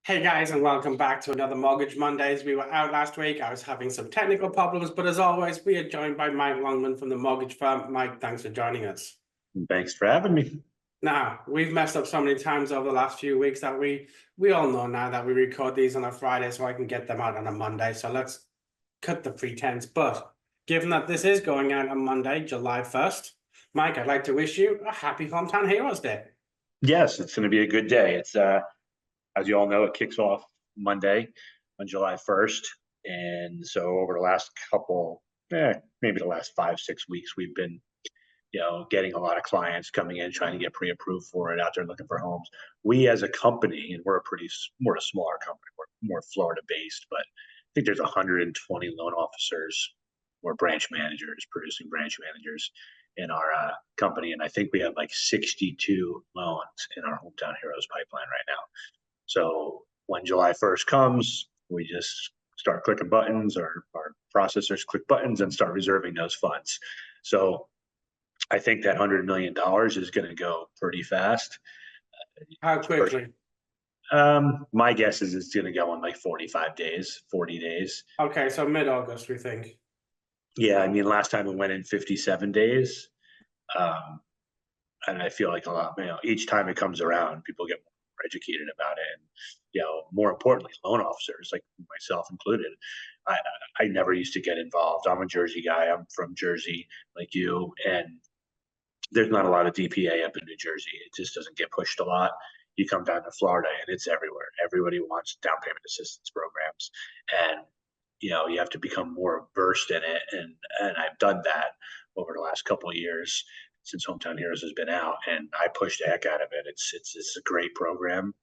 Hey guys, and welcome back to another Mortgage Mondays. We were out last week. I was having some technical problems, but as always, we are joined by Mike Longman from the mortgage firm. Mike, thanks for joining us. Thanks for having me. Now, we've messed up so many times over the last few weeks that we all know now that we record these on a Friday so I can get them out on a Monday. So let's cut the pretense. But given that this is going out on Monday, July 1st, Mike, I'd like to wish you a happy Hometown Heroes Day. Yes, it's going to be a good day. It's as you all know, it kicks off Monday on July 1st, and so over the last maybe the last 5-6 weeks, we've been getting a lot of clients coming in trying to get pre-approved for it, out there looking for homes. We as a company, and we're a smaller company, we're more Florida based, but I think there's 120 loan officers or branch managers, producing branch managers in our company, and I think we have like 62 loans in our Hometown Heroes pipeline right now. So when July 1st comes, we just start clicking buttons, or our processors click buttons and start reserving those funds. So I think that $100 million is going to go pretty fast. How quickly? My guess is it's going to go in like 45 days, 40 days. Okay, so mid-August, we think. Yeah, I mean, last time it went in 57 days. And I feel like each time it comes around, people get more educated about it. And, more importantly, loan officers, like myself included, I never used to get involved. I'm a Jersey guy. I'm from Jersey, like you. And there's not a lot of DPA up in New Jersey. It just doesn't get pushed a lot. You come down to Florida and it's everywhere. Everybody wants down payment assistance programs. And, you have to become more versed in it. And I've done that over the last couple of years since Hometown Heroes has been out, and I pushed the heck out of it. It's a great program.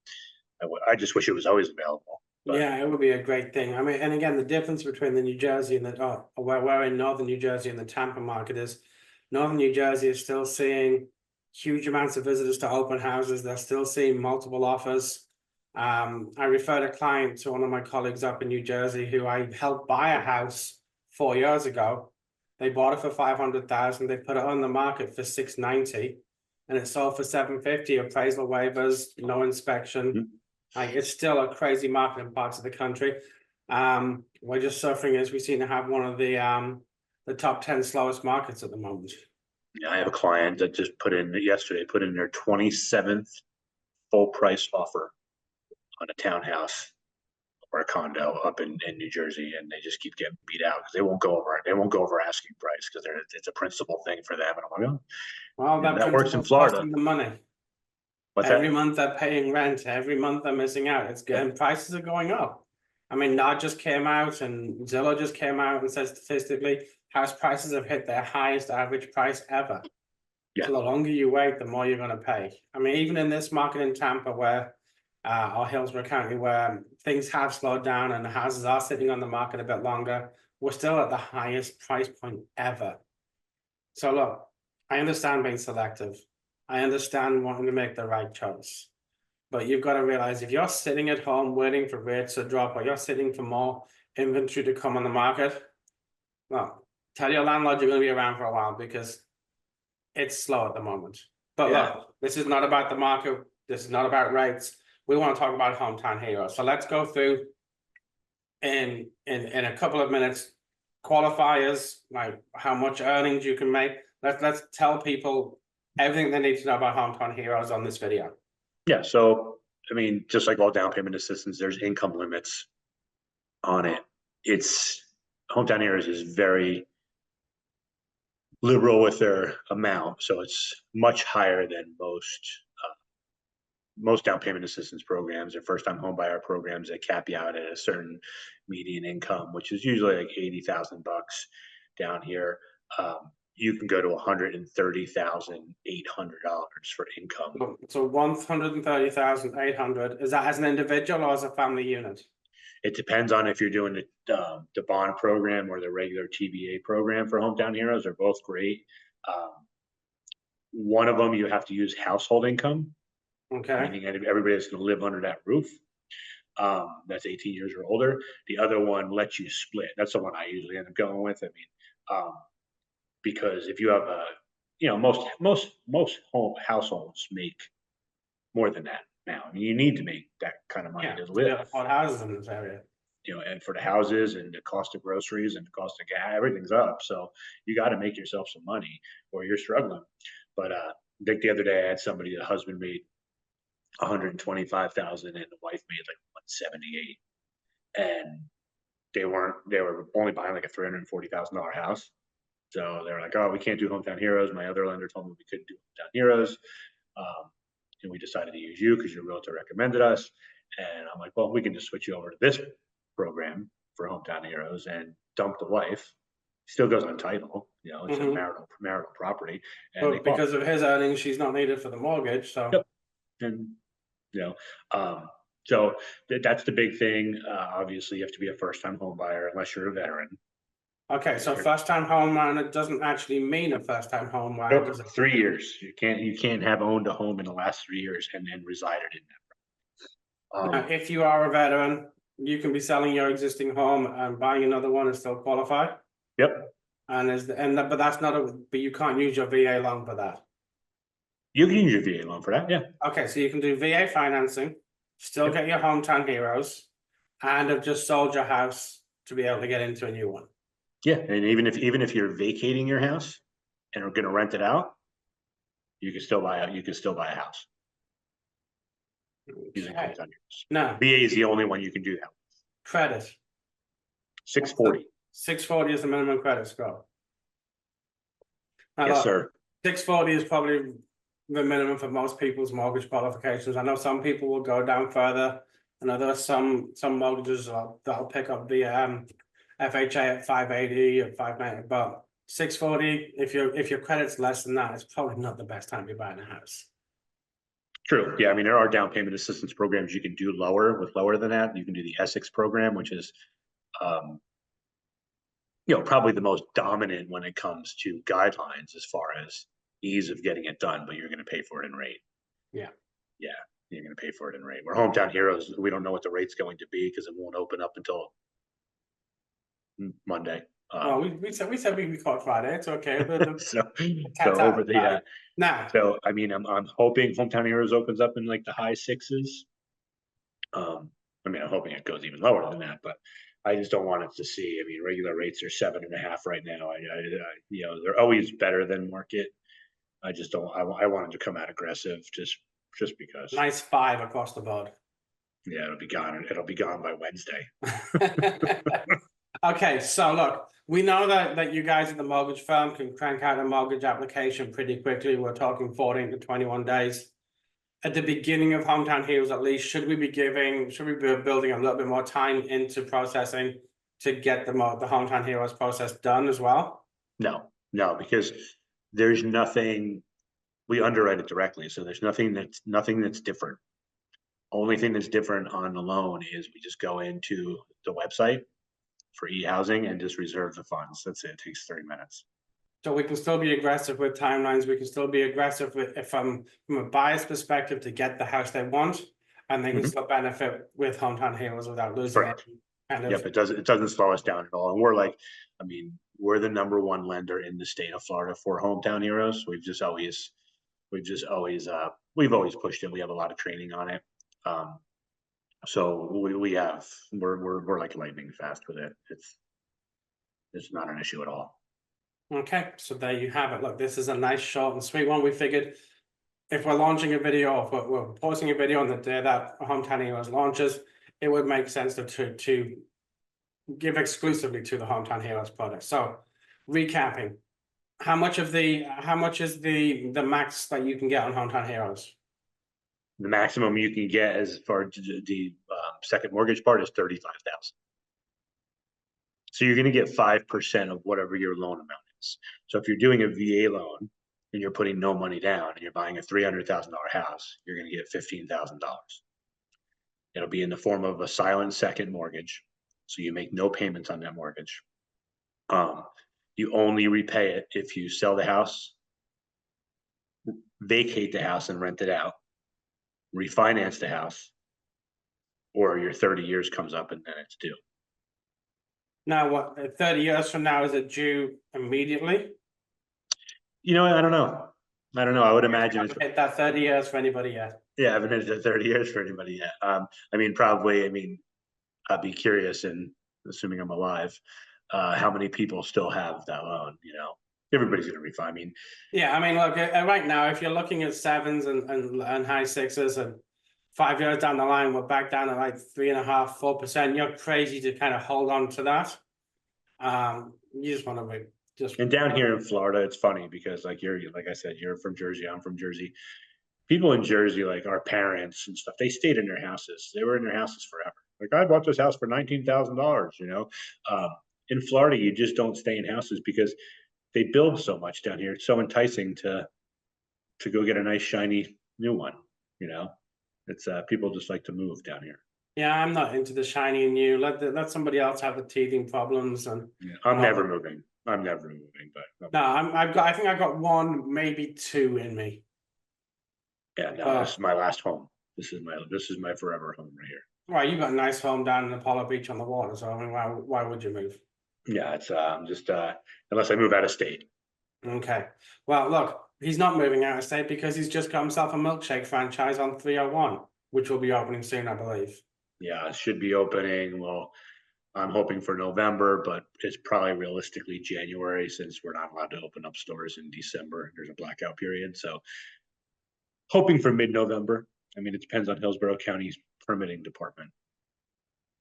I just wish it was always available. But yeah, it would be a great thing. I mean, and again, the difference between the New Jersey and where we're in Northern New Jersey and the Tampa market is Northern New Jersey is still seeing huge amounts of visitors to open houses. They're still seeing multiple offers. I referred a client to one of my colleagues up in New Jersey who I helped buy a house 4 years ago. They bought it for $500,000. They put it on the market for $690,000, and it sold for $750,000. Appraisal waivers, no inspection. Mm-hmm. Like, it's still a crazy market in parts of the country. We're just suffering as we seem to have one of the top 10 slowest markets at the moment. Yeah, I have a client that just put in their 27th full price offer on a townhouse or a condo up in New Jersey, and they just keep getting beat out because they won't go over asking price because it's a principal thing for them. And I'm like, well, that works in Florida. The money. Every month they're paying rent. Every month they're missing out. It's good. And prices are going up. I mean, NAR just came out and Zillow just came out and said statistically house prices have hit their highest average price ever. Yeah. So the longer you wait, the more you're going to pay. I mean, even in this market in Tampa where or Hillsborough County, where things have slowed down and the houses are sitting on the market a bit longer, we're still at the highest price point ever. So look, I understand being selective. I understand wanting to make the right choice. But you've got to realize if you're sitting at home waiting for rates to drop, or you're sitting for more inventory to come on the market, well, tell your landlord you're going to be around for a while because it's slow at the moment. But look, this is not about the market. This is not about rates. We want to talk about Hometown Heroes. So let's go through in a couple of minutes qualifiers, like how much earnings you can make. Let's tell people everything they need to know about Hometown Heroes on this video. Yeah, so I mean, just like all down payment assistance, there's income limits on it. Hometown Heroes is very liberal with their amount, so it's much higher than most down payment assistance programs or first-time home buyer programs that cap you out at a certain median income, which is usually like $80,000 down here. You can go to $130,800 for income. So $130,800, is that as an individual or as a family unit? It depends on if you're doing the bond program or the regular TBA program for Hometown Heroes. They're both great. One of them, you have to use household income. Okay. Meaning everybody's going to live under that roof. That's 18 years or older. The other one lets you split. That's the one I usually end up going with. I mean, because if you have most home households make more than that. now. I mean, you need to make that kind of money Yeah, to to be able live. to afford houses in this area. You know, and for the houses and the cost of groceries and the cost of gas, everything's up. So you got to make yourself some money or you're struggling. But I think the other day I had somebody, the husband made 125,000 and the wife made like 178, and they were only buying like a $340,000 house. So they were like, oh, we can't do Hometown Heroes. My other lender told me we couldn't do Hometown Heroes. And we decided to use you because your realtor recommended us. And I'm like, well, we can just switch you over to this program for Hometown Heroes and dump the wife. Still goes on title, you know, it's a marital property. And But because of his earnings, she's not needed for the mortgage. So, yep. And you know, so that's the big thing. Obviously, you have to be a first-time home buyer unless you're a veteran. okay, so first-time home buyer doesn't actually mean a first-time home buyer, Nope, does it? 3 years. You can't have owned a home in the last 3 years and then resided in that. Now, if you are a veteran, you can be selling your existing home and buying another one and still qualify. Yep, But that's not but you can't use your VA loan for that. you can use your VA loan for that. Yeah. Okay, so you can do VA financing, still get your Hometown Heroes, and have just sold your house to be able to get into a new one. Yeah, and even if you're vacating your house and are going to rent it out, you can still buy a house using Okay. Hometown Heroes. Now, VA is the only one you can do that. credit. 640. 640 is the minimum credit score. Now, Yes, look, sir. 640 is probably the minimum for most people's mortgage qualifications. I know some people will go down further. I know there are some mortgages that'll pick up the FHA at 580 or 590, but 640, if your credit's less than that, it's probably not the best time to be buying a house. True. Yeah, I mean there are down payment assistance programs you can do lower than that. You can do the Essex program, which is probably the most dominant when it comes to guidelines as far as ease of getting it done, but you're going to pay for it in rate. Yeah. Yeah, you're going to pay for it in rate. We're Hometown Heroes. We don't know what the rate's going to be because it won't open up until Monday. We said we caught Friday. It's okay. So over the now. So I mean, I'm hoping Hometown Heroes opens up in like the high sixes. I mean, I'm hoping it goes even lower than that, but I just don't want it to see. I mean, regular rates are 7.5 right now. They're always better than market. I just don't. I wanted to come out aggressive just because. Nice 5 across the board. Yeah, it'll be gone. It'll be gone by Wednesday. Okay, so look, we know that you guys at the mortgage firm can crank out a mortgage application pretty quickly. We're talking 14 to 21 days. At the beginning of Hometown Heroes, at least, should we be building a little bit more time into processing to get the Hometown Heroes process done as well? No, because there's nothing. We underwrite it directly, so there's nothing that's different. Only thing that's different on the loan is we just go into the website for e-housing and just reserve the funds. That's it. It takes 30 minutes. So we can still be aggressive with timelines. We can still be aggressive with, from a buyer's perspective, to get the house they want, and they can still benefit with Hometown Heroes without losing it. Yep, it doesn't slow us down at all. And we're the number one lender in the state of Florida for Hometown Heroes. We've always pushed it. We have a lot of training on it. So we're like lightning fast with it. It's not an issue at all. Okay, so there you have it. Look, this is a nice, short and sweet one. We figured if we're launching a video, if we're posting a video on the day that Hometown Heroes launches, it would make sense to give exclusively to the Hometown Heroes product. So, recapping, how much is the max that you can get on Hometown Heroes? The maximum you can get as far as the second mortgage part is $35,000. So you're going to get 5% of whatever your loan amount is. So if you're doing a VA loan and you're putting no money down and you're buying a $300,000 house, you're going to get $15,000. It'll be in the form of a silent second mortgage, so you make no payments on that mortgage. You only repay it if you sell the house, vacate the house and rent it out, refinance the house, or your 30 years comes up and then it's due. Now, what, 30 years from now, is it due immediately? I don't know. I don't know. I would imagine it's, Haven't hit that 30 years for anybody yet. yeah, I haven't hit it 30 years for anybody yet. I mean, probably, I mean, I'd be curious, and assuming I'm alive, how many people still have that loan, you know? Everybody's gonna refi. I mean, Yeah, I mean, look, right now, if you're looking at sevens and high sixes, and 5 years down the line, we're back down to like 3.5%, 4%. You're crazy to kind of hold on to that. You just want to wait. and down here in Florida, it's funny because like like I said, you're from Jersey, I'm from Jersey. People in Jersey, like our parents and stuff, they stayed in their houses. They were in their houses forever. Like I bought this house for $19,000, you know. In Florida, you just don't stay in houses because they build so much down here. It's so enticing to go get a nice shiny new one, you know. It's people just like to move down here. Yeah, I'm not into the shiny and new. Let somebody else have the teething problems and. Yeah, I'm never moving. I'm never moving, but No, I think I've got one, maybe two in me. yeah, no, this is my last home. This is my forever home right here. Right, you got a nice home down in Apollo Beach on the water, so I mean, why would you move? Yeah, it's just unless I move out of state. Okay. Well, look, he's not moving out of state because he's just got himself a milkshake franchise on 301, which will be opening soon, I believe. Yeah, it should be opening. Well, I'm hoping for November, but it's probably realistically January since we're not allowed to open up stores in December. There's a blackout period. So hoping for mid-November. I mean, it depends on Hillsborough County's permitting department.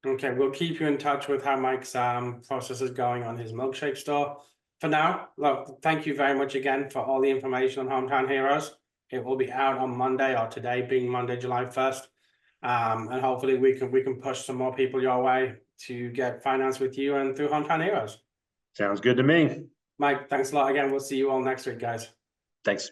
Okay, we'll keep you in touch with how Mike's process is going on his milkshake store. For now, look, thank you very much again for all the information on Hometown Heroes. It will be out on Monday, or today being Monday, July 1st. And hopefully we can push some more people your way to get finance with you and through Hometown Heroes. Sounds good to me. Mike, thanks a lot again. We'll see you all next week, guys. Thanks.